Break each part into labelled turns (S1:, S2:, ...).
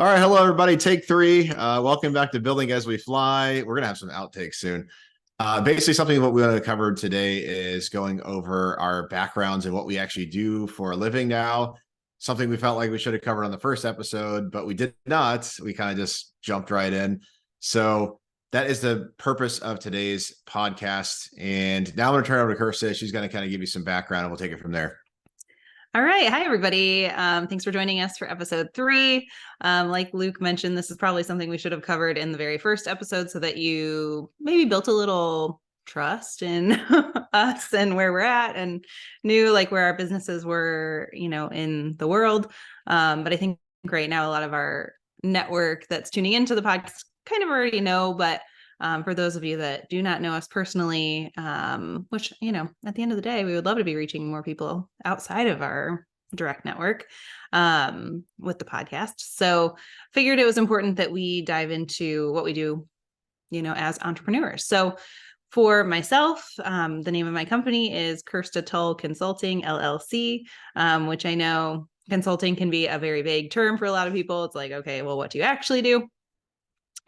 S1: All right, hello everybody. Take three. Welcome back to Building as We Fly. We're gonna have some outtakes soon. Basically, something what we want to cover today is going over our backgrounds and what we actually do for a living now. Something we felt like we should have covered on the first episode, but we did not. We kind of just jumped right in. So that is the purpose of today's podcast. And now I'm going to turn it over to Kirsta. She's going to kind of give you some background, and we'll take it from there.
S2: All right. Hi, everybody. Thanks for joining us for episode 3. Like Luke mentioned, this is probably something we should have covered in the very first episode so that you maybe built a little trust in us and where we're at and knew like where our businesses were, in the world. But I think right now, a lot of our network that's tuning into the podcast kind of already know, but for those of you that do not know us personally, which, at the end of the day, we would love to be reaching more people outside of our direct network with the podcast. So figured it was important that we dive into what we do, as entrepreneurs. So for myself, the name of my company is Kirsta Tull Consulting, LLC, which I know consulting can be a very vague term for a lot of people. It's like, okay, well, what do you actually do?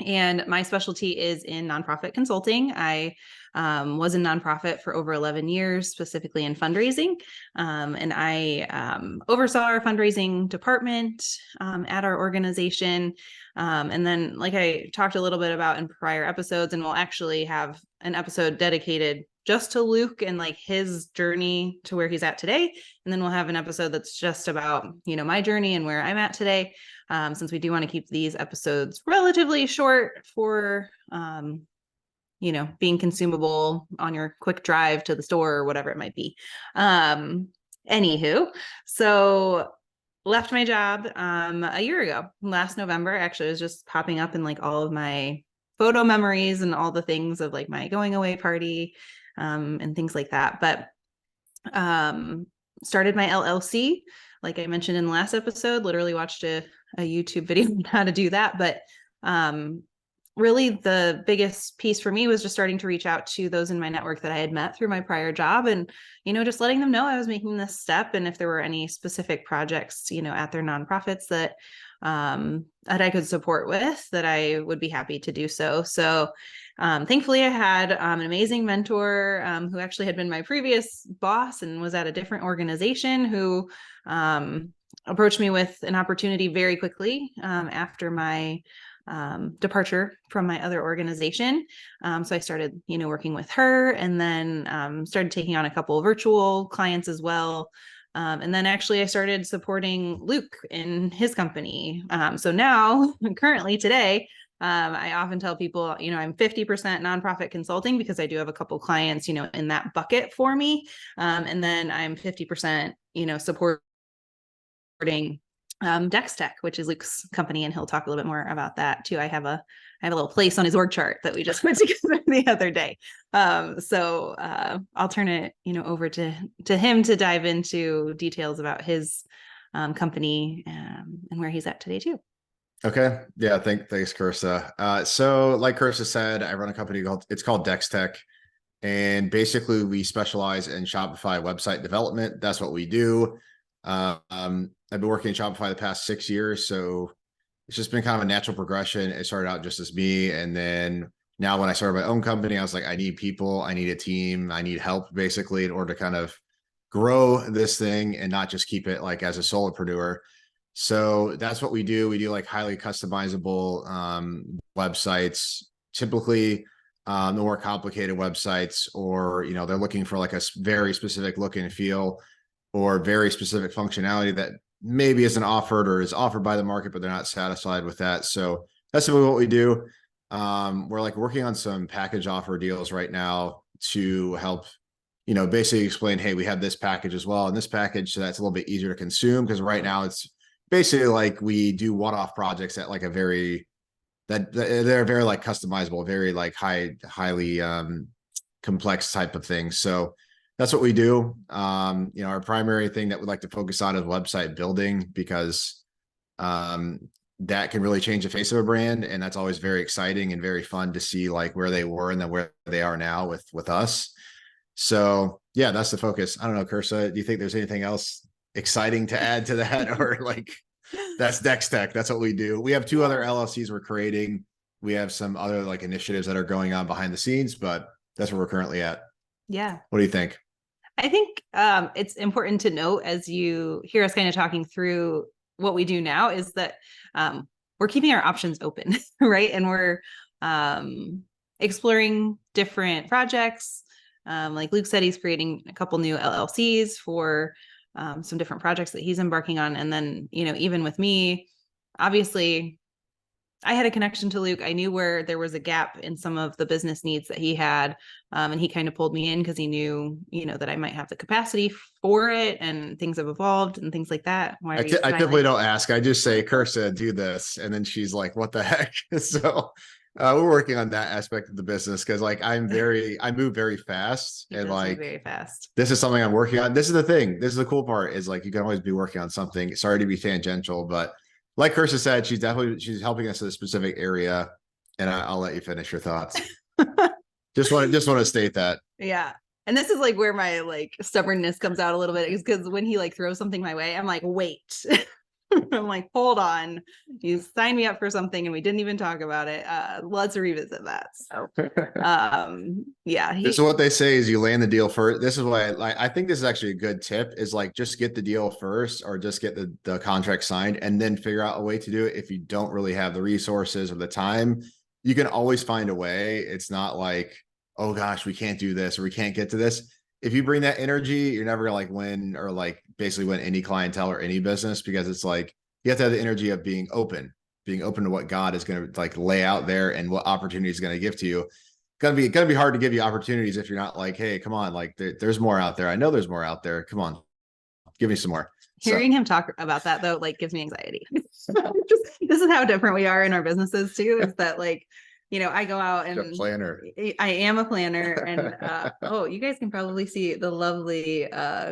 S2: And my specialty is in nonprofit consulting. I was in nonprofit for over 11 years, specifically in fundraising. And I oversaw our fundraising department at our organization. And then, like I talked a little bit about in prior episodes, and we'll actually have an episode dedicated just to Luke and like his journey to where he's at today. And then we'll have an episode that's just about, my journey and where I'm at today. Since we do want to keep these episodes relatively short for, being consumable on your quick drive to the store or whatever it might be. Anywho, so left my job a year ago, last November. Actually, it was just popping up in like all of my photo memories and all the things of like my going away party and things like that. But started my LLC. Like I mentioned in the last episode, literally watched a YouTube video on how to do that. But really the biggest piece for me was just starting to reach out to those in my network that I had met through my prior job and, just letting them know I was making this step. And if there were any specific projects, at their nonprofits that I could support with, that I would be happy to do so. So thankfully I had an amazing mentor who actually had been my previous boss and was at a different organization who approached me with an opportunity very quickly after my departure from my other organization. So I started, working with her and then started taking on a couple of virtual clients as well. And then actually I started supporting Luke in his company. So now currently today, I often tell people, I'm 50% nonprofit consulting because I do have a couple clients, in that bucket for me. And then I'm 50%, supporting Dex Tech, which is Luke's company, and he'll talk a little bit more about that too. I have a little place on his org chart that we just put together the other day. So I'll turn it, over to him to dive into details about his company and where he's at today too.
S1: Okay. Yeah. Thanks, Kirsta. So like Kirsta said, I run a company called Dex Tech. And basically we specialize in Shopify website development. That's what we do. I've been working in Shopify the past 6 years. So it's just been kind of a natural progression. It started out just as me. And then now when I started my own company, I was like, I need people, I need a team, I need help basically in order to kind of grow this thing and not just keep it like as a solopreneur. So that's what we do. We do like highly customizable websites, typically the more complicated websites, or, they're looking for like a very specific look and feel or very specific functionality that maybe isn't offered or is offered by the market, but they're not satisfied with that. So that's simply what we do. We're like working on some package offer deals right now to help, basically explain, hey, we have this package as well. And this package, so that's a little bit easier to consume because right now it's basically like we do one-off projects at like they're very like customizable, very like highly complex type of things. So that's what we do. Our primary thing that we'd like to focus on is website building because that can really change the face of a brand. And that's always very exciting and very fun to see like where they were and then where they are now with us. So yeah, that's the focus. I don't know, Kirsta, do you think there's anything else exciting to add to that or like That's Dex Tech. That's what we do. We have two other LLCs we're creating. We have some other like initiatives that are going on behind the scenes, but that's where we're currently at.
S2: Yeah.
S1: What do you think?
S2: I think it's important to note as you hear us kind of talking through what we do now is that we're keeping our options open, right? And we're exploring different projects. Like Luke said, he's creating a couple new LLCs for some different projects that he's embarking on. And then, even with me, obviously, I had a connection to Luke. I knew where there was a gap in some of the business needs that he had. And he kind of pulled me in because he knew, that I might have the capacity for it, and things have evolved and things like that. Why are you
S1: I
S2: smiling?
S1: typically don't ask. I just say, Kirsta, do this. And then she's like, what the heck? So we're working on that aspect of the business because like I move very fast.
S2: He
S1: And
S2: does move
S1: like,
S2: very fast.
S1: this is something I'm working on. This is the thing. This is the cool part is like, you can always be working on something. Sorry to be tangential, but like Kirsta said, she's helping us in a specific area. And I'll let you finish your thoughts. just want to state that.
S2: Yeah. And this is like where my like stubbornness comes out a little bit, is because when he like throws something my way, I'm like, wait. I'm like, hold on. You signed me up for something and we didn't even talk about it. Let's revisit that. So yeah.
S1: This is what they say is you land the deal first. This is why I think this is actually a good tip is like just get the deal first or just get the contract signed and then figure out a way to do it. If you don't really have the resources or the time, you can always find a way. It's not like, oh gosh, we can't do this or we can't get to this. If you bring that energy, you're never gonna like win or like basically win any clientele or any business, because it's like you have to have the energy of being open to what God is going to like lay out there and what opportunity is going to give to you. Gonna be hard to give you opportunities if you're not like, hey, come on, like there's more out there. I know there's more out there. Come on, give me some more.
S2: Hearing him talk about that though, like gives me anxiety. This is how different we are in our businesses too, is that like, I go out and I am a planner and oh, you guys can probably see the lovely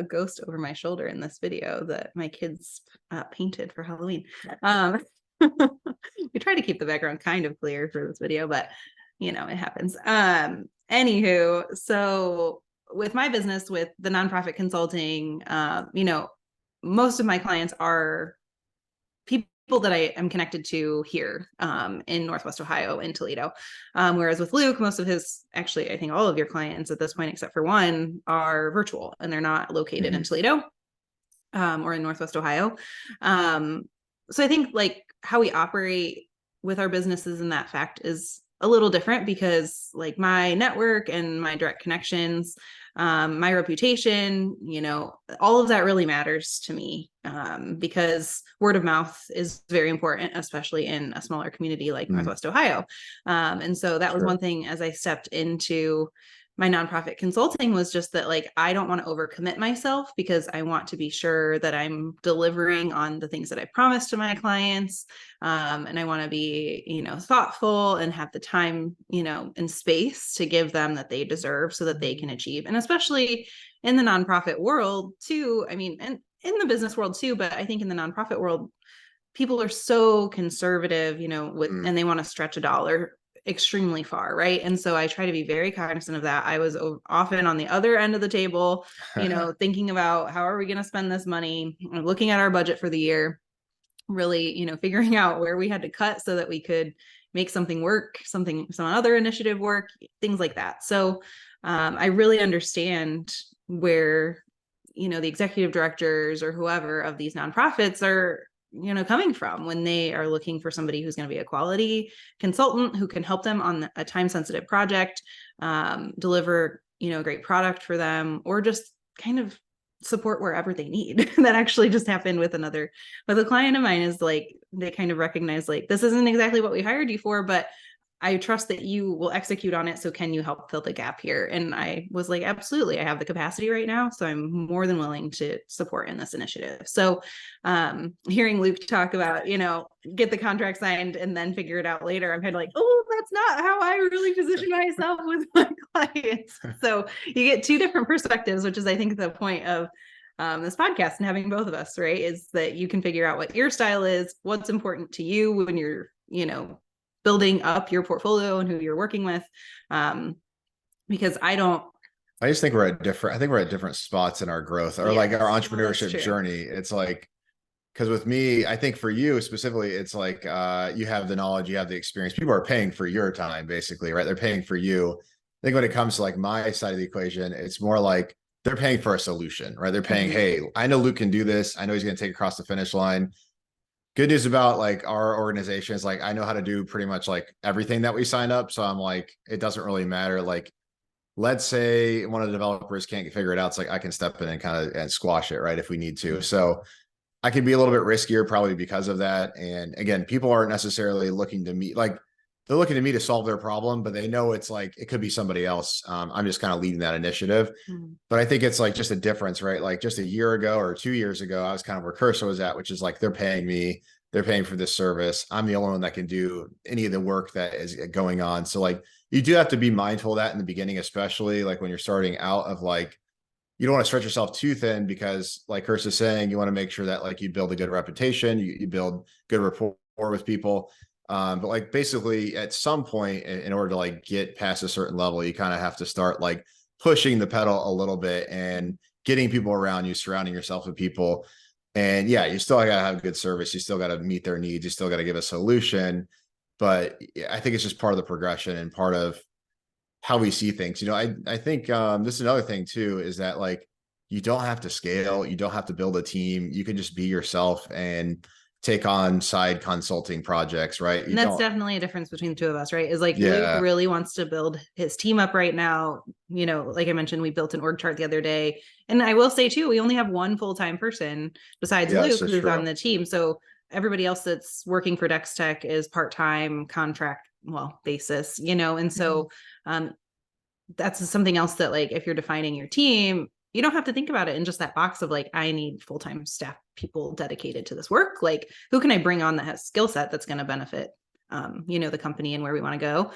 S2: ghost over my shoulder in this video that my kids painted for Halloween. We try to keep the background kind of clear for this video, but it happens. Anywho, so with my business, with the nonprofit consulting, most of my clients are people that I am connected to here in Northwest Ohio, in Toledo. Whereas with Luke, most of his, actually, I think all of your clients at this point, except for one, are virtual and they're not located in Toledo or in Northwest Ohio. So I think like how we operate with our businesses in that fact is a little different, because like my network and my direct connections, my reputation, all of that really matters to me, because word of mouth is very important, especially in a smaller community like Northwest Ohio. And so that was one thing as I stepped into my nonprofit consulting, was just that like I don't want to overcommit myself, because I want to be sure that I'm delivering on the things that I promised to my clients. And I want to be, thoughtful and have the time, and space to give them that they deserve so that they can achieve. And especially in the nonprofit world too, I mean, and in the business world too, but I think in the nonprofit world, people are so conservative, and they want to stretch a dollar extremely far, right? And so I try to be very cognizant of that. I was often on the other end of the table, thinking about how are we going to spend this money, looking at our budget for the year, really, figuring out where we had to cut so that we could make something work, some other initiative work, things like that. So I really understand where, the executive directors or whoever of these nonprofits are, coming from when they are looking for somebody who's going to be a quality consultant who can help them on a time sensitive project, deliver, a great product for them, or just kind of support wherever they need. That actually just happened with a client of mine, is like, they kind of recognize like, this isn't exactly what we hired you for, but I trust that you will execute on it. So can you help fill the gap here? And I was like, absolutely. I have the capacity right now. So I'm more than willing to support in this initiative. So hearing Luke talk about, get the contract signed and then figure it out later, I'm kind of like, oh, that's not how I really position myself with my clients. So you get two different perspectives, which is, I think, the point of this podcast and having both of us, right? Is that you can figure out what your style is, what's important to you when you're, building up your portfolio and who you're working with. Because I
S1: just think we're at different spots in our growth or like our entrepreneurship journey. It's like, Because with me, I think for you specifically, it's like you have the knowledge, you have the experience. People are paying for your time, basically, right? They're paying for you. I think when it comes to like my side of the equation, it's more like they're paying for a solution, right? They're paying,
S2: Mhm.
S1: hey, I know Luke can do this. I know he's going to take it across the finish line. Good news about like our organization is like I know how to do pretty much like everything that we sign up. So I'm like, it doesn't really matter. Like, let's say one of the developers can't figure it out. It's like I can step in and kind of and squash it, right? If we need to. So I can be a little bit riskier probably because of that. And again, people aren't necessarily looking to me like they're looking to me to solve their problem, but they know it's like it could be somebody else. I'm just kind of leading that initiative.
S2: Mhm.
S1: But I think it's like just a difference, right? Like just a year ago or 2 years ago, I was kind of where Cursor was at, which is like they're paying me, they're paying for this service. I'm the only one that can do any of the work that is going on. So like you do have to be mindful of that in the beginning, especially like when you're starting out of like you don't want to stretch yourself too thin because like Kirst is saying, you want to make sure that like you build a good reputation, you build good rapport with people. But like basically at some point in order to like get past a certain level, you kind of have to start like pushing the pedal a little bit and getting people around you, surrounding yourself with people. And yeah, you still got to have good service. You still got to meet their needs. You still got to give a solution. But I think it's just part of the progression and part of how we see things. I think this is another thing too, is that like you don't have to scale, you don't have to build a team. You can just be yourself and take on side consulting projects, right? You
S2: And that's
S1: don't,
S2: definitely a difference between the two of us, right? Is like Luke
S1: yeah,
S2: really wants to build his team up right now. Like I mentioned, we built an org chart the other day. And I will say too, we only have one full-time person besides
S1: yes,
S2: Luke
S1: it's
S2: who's on
S1: true.
S2: the team. So everybody else that's working for Dex Tech is part-time contract, basis, and so um that's something else that like if you're defining your team, you don't have to think about it in just that box of like I need full-time staff people dedicated to this work. Like who can I bring on that has skill set that's going to benefit the company and where we want to go.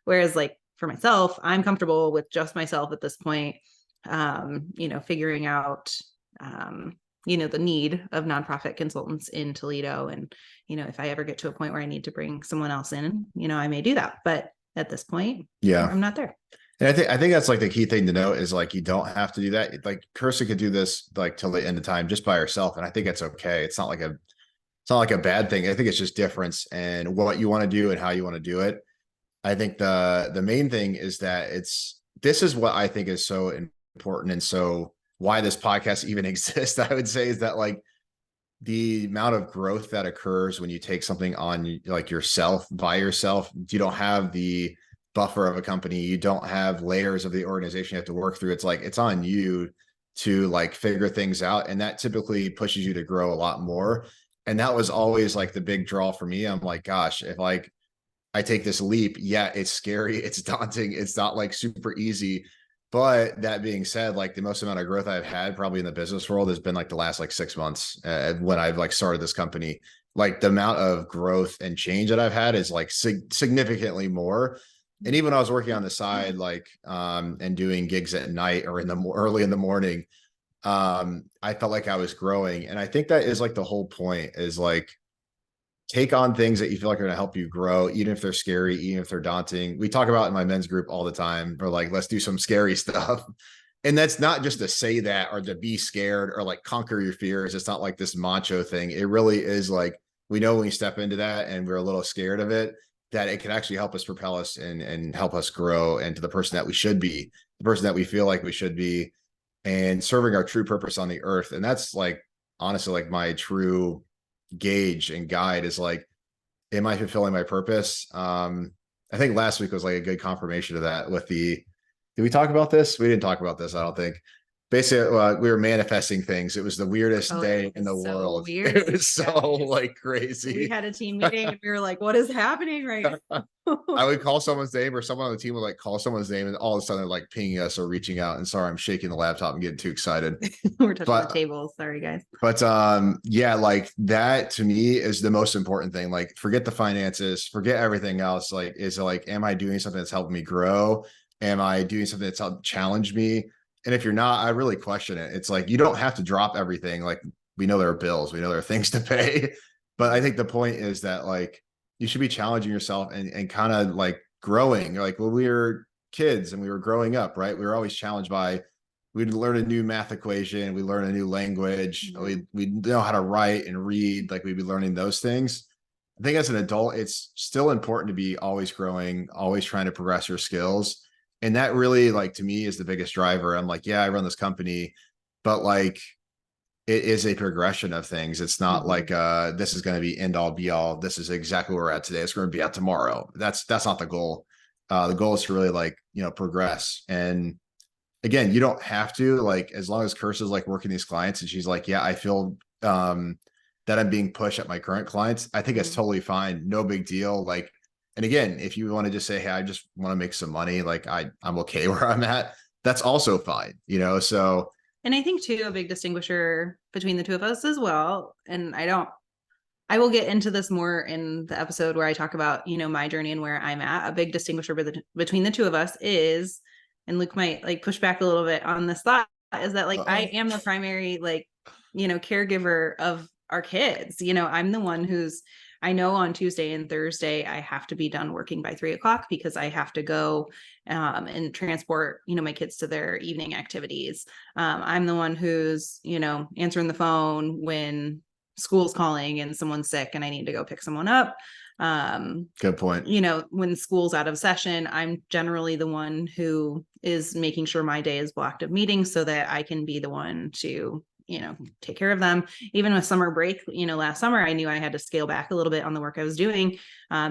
S2: Whereas like for myself, I'm comfortable with just myself at this point, figuring out the need of nonprofit consultants in Toledo. And if I ever get to a point where I need to bring someone else in, I may do that, but at this point
S1: Yeah.
S2: I'm not there.
S1: And I think that's like the key thing to note is like you don't have to do that. Like Kirsten could do this like till the end of time just by herself. And I think it's okay. It's not like a bad thing. I think it's just difference and what you want to do and how you want to do it. I think the main thing is that this is what I think is so important and so why this podcast even exists. I would say is that like the amount of growth that occurs when you take something on like yourself by yourself, you don't have the buffer of a company, you don't have layers of the organization you have to work through. It's like it's on you to like figure things out, and that typically pushes you to grow a lot more. And that was always like the big draw for me. I'm like, gosh, if like I take this leap, yeah, it's scary, it's daunting, it's not like super easy. But that being said, like the most amount of growth I've had probably in the business world has been like the last like 6 months when I've like started this company. Like the amount of growth and change that I've had is like significantly more. And even when I was working on the side, like and doing gigs at night or in the early in the morning, I felt like I was growing. And I think that is like the whole point is like take on things that you feel like are going to help you grow, even if they're scary, even if they're daunting. We talk about in my men's group all the time. We're like, let's do some scary stuff. And that's not just to say that or to be scared or like conquer your fears. It's not like this macho thing. It really is like we know when we step into that and we're a little scared of it, that it can actually help us propel us and help us grow into the person that we should be, the person that we feel like we should be, and serving our true purpose on the earth. And that's like honestly like my true gauge and guide is like, am I fulfilling my purpose? I think last week was like a good confirmation of that with did we talk about this? We didn't talk about this, I don't think. Basically, we were manifesting things. It was the weirdest
S2: Oh,
S1: day
S2: it
S1: in the
S2: was so
S1: world.
S2: weird.
S1: It was so
S2: Guys.
S1: like
S2: We
S1: crazy.
S2: had a team meeting and we were like, what is happening right now?
S1: I would call someone's name or someone on the team would like call someone's name and all of a sudden they're like pinging us or reaching out. And sorry, I'm shaking the laptop and getting too excited.
S2: We're touching the
S1: But
S2: table. Sorry, guys.
S1: But yeah, like that to me is the most important thing. Like forget the finances, forget everything else. Like is like, am I doing something that's helping me grow? Am I doing something that's helped challenge me? And if you're not, I really question it. It's like you don't have to drop everything. Like we know there are bills, we know there are things to pay. But I think the point is that like you should be challenging yourself and kind of like growing. Like when we were kids and we were growing up, right? We were always challenged by we'd learn a new math equation, we learn a new language, we know how to write and read, like we'd be learning those things. I think as an adult, it's still important to be always growing, always trying to progress your skills. And that really, like, to me is the biggest driver. I'm like, yeah, I run this company, but like it is a progression of things. It's not like this is going to be end all be all. This is exactly where we're at today. It's going to be at tomorrow. That's not the goal. The goal is to really, like, progress. And again, you don't have to, like, as long as Kirsta's like working these clients and she's like, yeah, I feel that I'm being pushed at my current clients, I think it's totally fine. No big deal. Like, and again, if you want to just say, hey, I just want to make some money, like I'm okay where I'm at, that's also fine, so.
S2: And I think too, a big distinguisher between the two of us as well, and I will get into this more in the episode where I talk about, my journey and where I'm at. A big distinguisher between the two of us is, and Luke might like push back a little bit on this thought, is that like I am the primary, like, caregiver of our kids. I'm the one who's, I know on Tuesday and Thursday, I have to be done working by 3:00 because I have to go and transport, my kids to their evening activities. I'm the one who's, answering the phone when school's calling and someone's sick and I need to go pick someone up.
S1: Good point.
S2: When school's out of session, I'm generally the one who is making sure my day is blocked of meetings so that I can be the one to, take care of them. Even with summer break, last summer, I knew I had to scale back a little bit on the work I was doing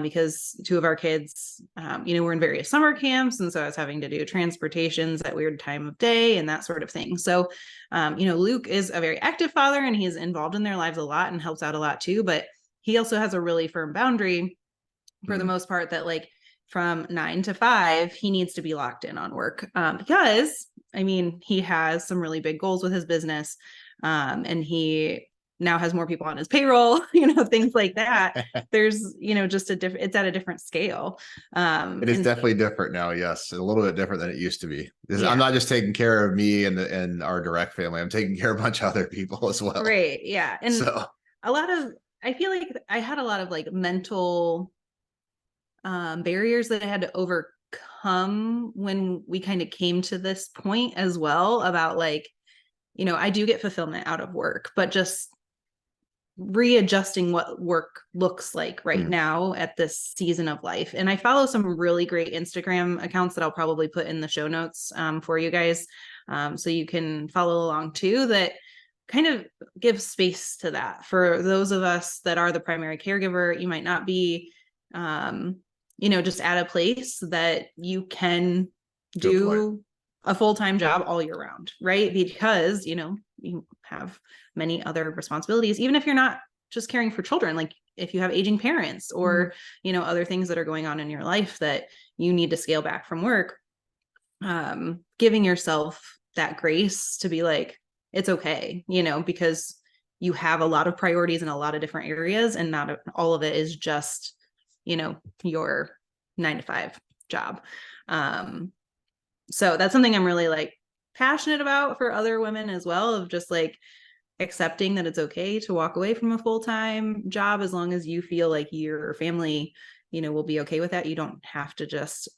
S2: because two of our kids, were in various summer camps. And so I was having to do transportations at weird time of day and that sort of thing. So, Luke is a very active father and he's involved in their lives a lot and helps out a lot too. But he also has a really firm boundary for the most part that, like, from 9 to 5, he needs to be locked in on work because, he has some really big goals with his business. And he now has more people on his payroll, things like that. There's, just it's at a different scale.
S1: It is definitely different now. Yes. A little bit different than it used to be.
S2: Yeah.
S1: I'm not just taking care of me and our direct family. I'm taking care of a bunch of other people as well.
S2: Right. Yeah. And
S1: so
S2: I feel like I had a lot of like mental barriers that I had to overcome when we kind of came to this point as well about, like, I do get fulfillment out of work, but just readjusting what work looks like right now at this season of life. And I follow some really great Instagram accounts that I'll probably put in the show notes for you guys. So you can follow along too, that kind of give space to that. For those of us that are the primary caregiver, you might not be, just at a place that you can do a full-time job all year round, right? Because, you have many other responsibilities, even if you're not just caring for children, like if you have aging parents or, other things that are going on in your life that you need to scale back from work, giving yourself that grace to be like, it's okay, because you have a lot of priorities in a lot of different areas and not all of it is just, your 9 to 5 job. So that's something I'm really like passionate about for other women as well, of just like accepting that it's okay to walk away from a full-time job as long as you feel like your family, will be okay with that. You don't have to just,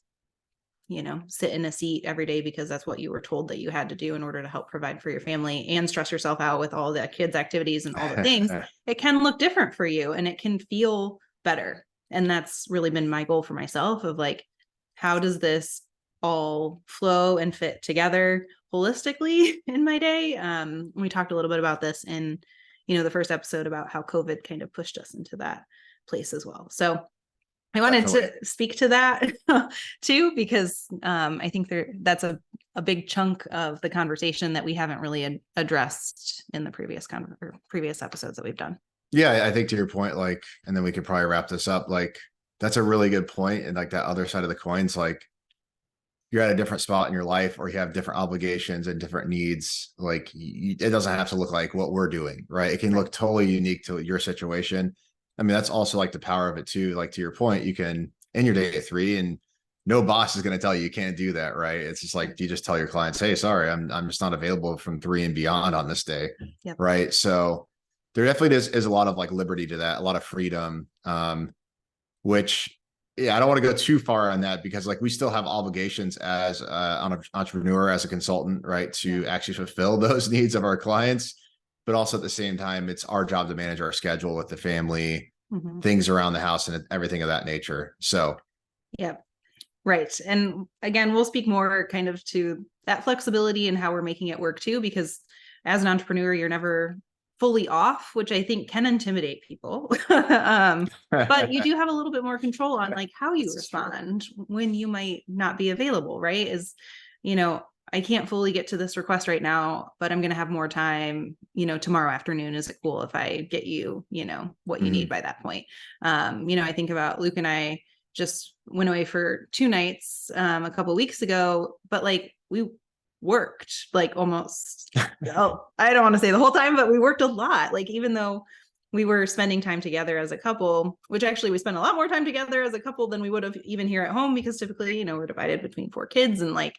S2: sit in a seat every day because that's what you were told that you had to do in order to help provide for your family and stress yourself out with all the kids' activities and all the things. It can look different for you and it can feel better. And that's really been my goal for myself of like, how does this all flow and fit together holistically in my day? We talked a little bit about this in, the first episode about how COVID kind of pushed us into that place as well. So I wanted to speak to that too, because I think that's a big chunk of the conversation that we haven't really addressed in the previous episodes that we've done.
S1: Yeah, I think to your point, like, and then we could probably wrap this up. Like, that's a really good point. And like that other side of the coins, like you're at a different spot in your life or you have different obligations and different needs. Like it doesn't have to look like what we're doing, right? It can look totally unique to your situation. That's also like the power of it too. Like to your point, you can end your day at 3 and no boss is going to tell you can't do that, right? It's just like, you just tell your clients, hey, sorry, I'm just not available from 3 and beyond on this day.
S2: Yep.
S1: Right. So there definitely is a lot of like liberty to that, a lot of freedom, which yeah, I don't want to go too far on that because like we still have obligations as an entrepreneur, as a consultant, right, to actually fulfill those needs of our clients. But also at the same time, it's our job to manage our schedule with the family, things around the house, and everything of that nature. So,
S2: yeah, right. And again, we'll speak more kind of to that flexibility and how we're making it work too, because as an entrepreneur, you're never fully off, which I think can intimidate people. But you do have a little bit more control on like how you respond when you might not be available, right? Is, you know, I can't fully get to this request right now, but I'm going to have more time, you know, tomorrow afternoon. Is it cool if I get you, you know, what you need by that point? You know, I think about Luke and I just went away for 2 nights a couple weeks ago, but like we worked like almost oh, I don't want to say the whole time, but we worked a lot. Like even though we were spending time together as a couple, which actually we spent a lot more time together as a couple than we would have even here at home, because typically, you know, we're divided between 4 kids and like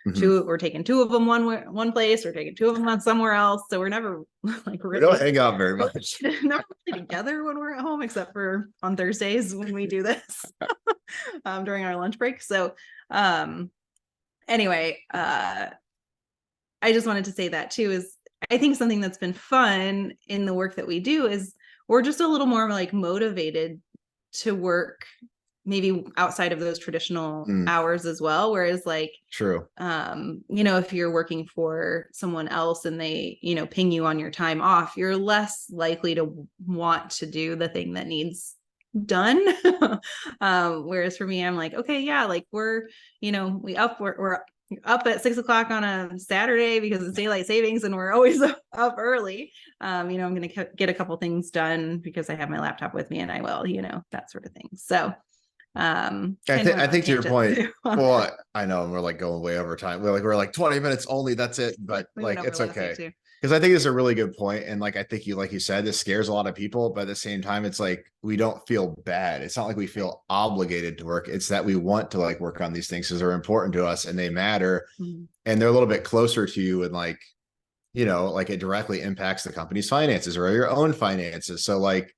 S2: we're taking 2 of them one place, or taking 2 of them on somewhere else. So we're never like
S1: we don't hang out very much.
S2: Never really together when we're at home, except for on Thursdays when we do this during our lunch break. So anyway, I just wanted to say that too, is I think something that's been fun in the work that we do is we're just a little more like motivated to work maybe outside of those traditional hours as well. Whereas like,
S1: true.
S2: You know, if you're working for someone else and they, you know, ping you on your time off, you're less likely to want to do the thing that needs done. Whereas for me, I'm like, okay, yeah, like we're, you know, we're up at 6 o'clock on a Saturday because it's daylight savings and we're always up early. You know, I'm going to get a couple things done because I have my laptop with me and I will, you know, that sort of thing. So
S1: I think to your point, well, I know we're like going way over time. We're like 20 minutes only. That's it. But like, it's okay. Because I think it's a really good point. And like, I think like you said, this scares a lot of people, but at the same time, it's like, we don't feel bad. It's not like we feel obligated to work. It's that we want to like work on these things because they're important to us and they matter. And they're a little bit closer to you. And like, you know, like it directly impacts the company's finances or your own finances. So like,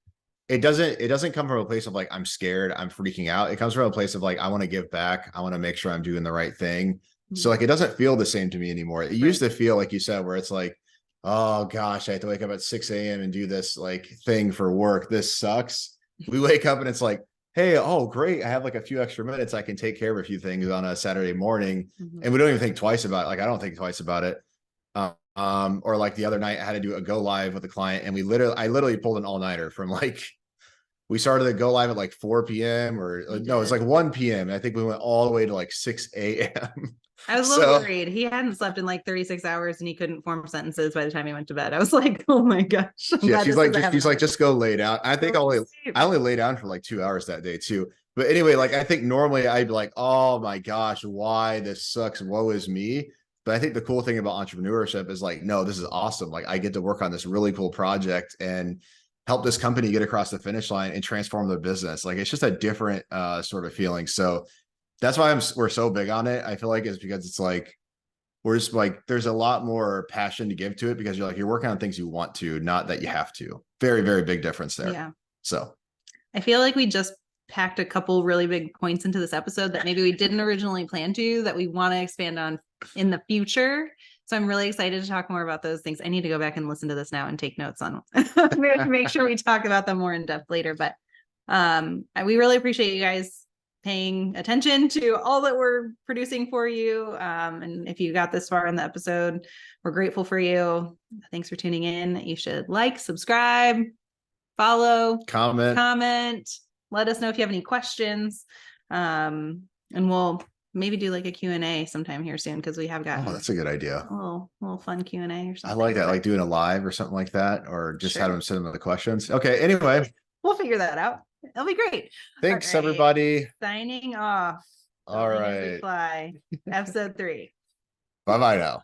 S1: it doesn't come from a place of like, I'm scared, I'm freaking out. It comes from a place of like, I want to give back. I want to make sure I'm doing the right thing. So like, it doesn't feel the same to me anymore. It used to feel like you said, where it's like, oh gosh, I have to wake up at 6 a.m. and do this like thing for work. This sucks. We wake up and it's like, hey, oh great, I have like a few extra minutes. I can take care of a few things on a Saturday morning. And we don't even think twice about it. Like, I don't think twice about it. Or like the other night I had to do a go live with a client and I literally pulled an all-nighter from like, we started to go live at like 4 p.m. or no, it was like 1 p.m. And I think we went all the way to like 6 a.m.
S2: I was a little worried. He hadn't slept in like 36 hours and he couldn't form sentences by the time he went to bed. I was like, oh my gosh.
S1: Yeah, she's like, just go lay down. I think I only lay down for like 2 hours that day too. But anyway, like I think normally I'd be like, oh my gosh, why this sucks. Woe is me. But I think the cool thing about entrepreneurship is like, no, this is awesome. Like I get to work on this really cool project and help this company get across the finish line and transform their business. Like it's just a different sort of feeling. So that's why we're so big on it. I feel like it's because it's like, we're just like, there's a lot more passion to give to it because you're working on things you want to, not that you have to. Very, very big difference there.
S2: Yeah.
S1: So
S2: I feel like we just packed a couple really big points into this episode that maybe we didn't originally plan to, that we want to expand on in the future. So I'm really excited to talk more about those things. I need to go back and listen to this now and take notes on make sure we talk about them more in depth later. But we really appreciate you guys paying attention to all that we're producing for you. And if you got this far in the episode, we're grateful for you. Thanks for tuning in. You should like, subscribe, follow, comment. Let us know if you have any questions. And we'll maybe do like a Q&A sometime here soon, because we have got
S1: that's a good idea.
S2: A little fun Q&A or something.
S1: I like that, like doing a live or something like that, or just have them send them the questions. Okay, anyway.
S2: We'll figure that out. It'll be great.
S1: Thanks, everybody.
S2: Signing off.
S1: All right.
S2: Episode 3.
S1: Bye-bye now.